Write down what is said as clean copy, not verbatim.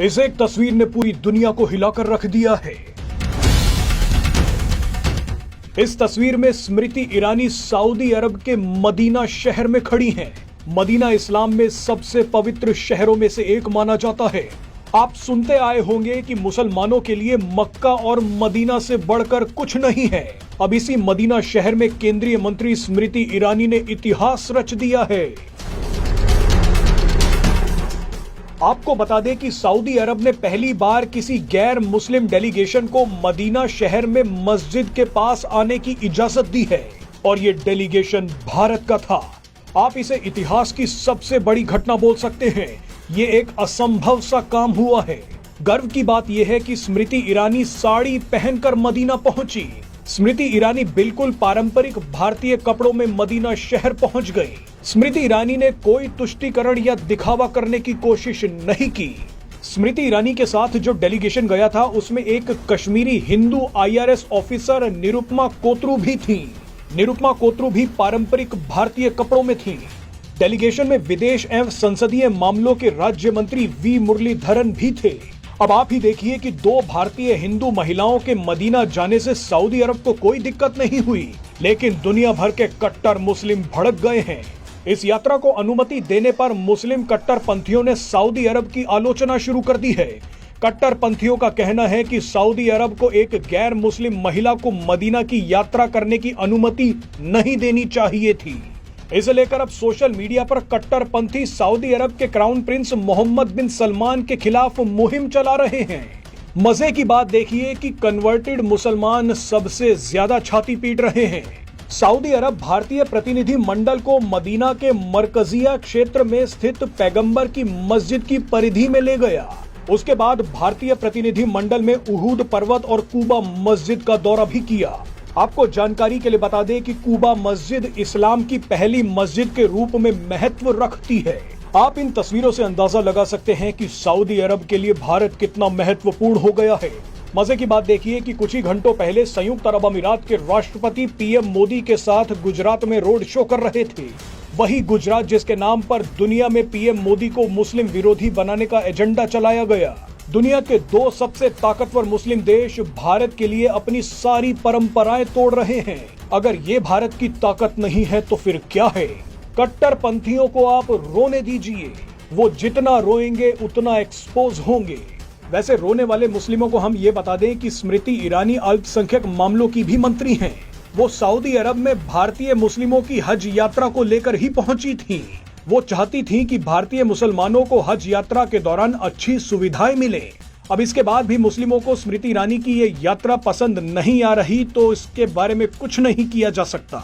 इस एक तस्वीर ने पूरी दुनिया को हिलाकर रख दिया है। इस तस्वीर में स्मृति ईरानी सऊदी अरब के मदीना शहर में खड़ी हैं। मदीना इस्लाम में सबसे पवित्र शहरों में से एक माना जाता है। आप सुनते आए होंगे कि मुसलमानों के लिए मक्का और मदीना से बढ़कर कुछ नहीं है। अब इसी मदीना शहर में केंद्रीय मंत्री स्मृति ईरानी ने इतिहास रच दिया है। आपको बता दें कि सऊदी अरब ने पहली बार किसी गैर मुस्लिम डेलीगेशन को मदीना शहर में मस्जिद के पास आने की इजाजत दी है और ये डेलीगेशन भारत का था। आप इसे इतिहास की सबसे बड़ी घटना बोल सकते हैं। ये एक असंभव सा काम हुआ है। गर्व की बात यह है कि स्मृति ईरानी साड़ी पहनकर मदीना पहुंची। स्मृति ईरानी बिल्कुल पारंपरिक भारतीय कपड़ों में मदीना शहर पहुंच गई। स्मृति ईरानी ने कोई तुष्टीकरण या दिखावा करने की कोशिश नहीं की। स्मृति ईरानी के साथ जो डेलीगेशन गया था उसमें एक कश्मीरी हिंदू IRS ऑफिसर निरुपमा कोतरू भी थी। निरुपमा कोतरू भी पारंपरिक भारतीय कपड़ों में थी। डेलीगेशन में विदेश एवं संसदीय मामलों के राज्य मंत्री V मुरलीधरन भी थे। अब आप ही देखिए कि दो भारतीय हिंदू महिलाओं के मदीना जाने से सऊदी अरब को कोई दिक्कत नहीं हुई, लेकिन दुनिया भर के कट्टर मुस्लिम भड़क गए हैं। इस यात्रा को अनुमति देने पर मुस्लिम कट्टरपंथियों ने सऊदी अरब की आलोचना शुरू कर दी है। कट्टरपंथियों का कहना है कि सऊदी अरब को एक गैर मुस्लिम महिला को मदीना की यात्रा करने की अनुमति नहीं देनी चाहिए थी। इसे लेकर अब सोशल मीडिया पर कट्टरपंथी सऊदी अरब के क्राउन प्रिंस मोहम्मद बिन सलमान के खिलाफ मुहिम चला रहे हैं। मजे की बात देखिए कि कन्वर्टेड मुसलमान सबसे ज्यादा छाती पीट रहे हैं। सऊदी अरब भारतीय प्रतिनिधि मंडल को मदीना के मरकजिया क्षेत्र में स्थित पैगंबर की मस्जिद की परिधि में ले गया। उसके बाद भारतीय प्रतिनिधि मंडल में उहूद पर्वत और कूबा मस्जिद का दौरा भी किया। आपको जानकारी के लिए बता दें कि कूबा मस्जिद इस्लाम की पहली मस्जिद के रूप में महत्व रखती है। आप इन तस्वीरों से अंदाजा लगा सकते हैं कि सऊदी अरब के लिए भारत कितना महत्वपूर्ण हो गया है। मजे की बात देखिए कि कुछ ही घंटों पहले संयुक्त अरब अमीरात के राष्ट्रपति PM मोदी के साथ गुजरात में रोड शो कर रहे थे। वही गुजरात जिसके नाम पर दुनिया में PM मोदी को मुस्लिम विरोधी बनाने का एजेंडा चलाया गया। दुनिया के दो सबसे ताकतवर मुस्लिम देश भारत के लिए अपनी सारी परंपराएं तोड़ रहे हैं। अगर ये भारत की ताकत नहीं है तो फिर क्या है? कट्टरपंथियों को आप रोने दीजिए, वो जितना रोएंगे उतना एक्सपोज होंगे। वैसे रोने वाले मुस्लिमों को हम ये बता दें कि स्मृति ईरानी अल्पसंख्यक मामलों की भी मंत्री हैं। वो सऊदी अरब में भारतीय मुस्लिमों की हज यात्रा को लेकर ही पहुंची थी। वो चाहती थी कि भारतीय मुसलमानों को हज यात्रा के दौरान अच्छी सुविधाएं मिले। अब इसके बाद भी मुस्लिमों को स्मृति ईरानी की ये यात्रा पसंद नहीं आ रही तो इसके बारे में कुछ नहीं किया जा सकता।